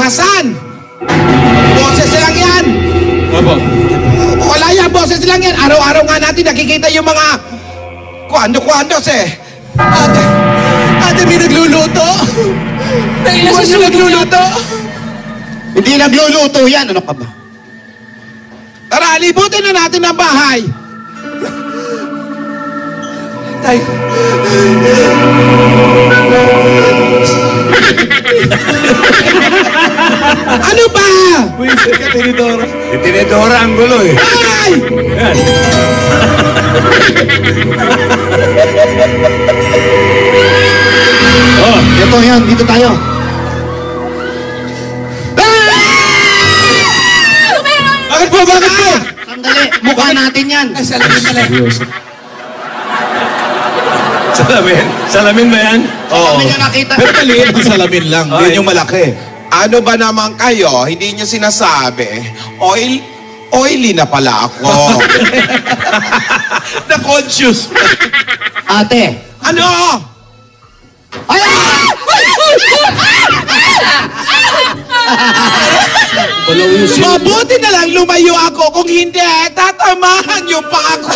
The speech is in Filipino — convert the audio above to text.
kinabukasan. Boses lang yan. Opo. Wala yan, boses lang yan. Araw-araw nga natin nakikita yung mga kwando-kwandos eh. Ate, may nagluluto. Nailas yung nagluluto. Hindi nagluluto yan. Ano ka ba? Tara, libutin na natin ang bahay. Tay. Ano ba? Wisit ka, Tinidora. Tinidora ang gulo eh. Ay! Yan. Oh, Ito yan, dito tayo. Bakit po? Bakit po? Sandali, mukha natin yan. Ay, salamin pala. salamin. Salamin ba yan? Oo. Kami nyo nakita. Pero maliit na salamin lang. Ay. Yun yung malaki. Ano ba naman kayo? Hindi nyo sinasabi. Oily na pala ako. Na-conscious. Ate. Ano? Ay! Mabuti na lang lumayo ako. Kung hindi, tatamahan nyo pa ako.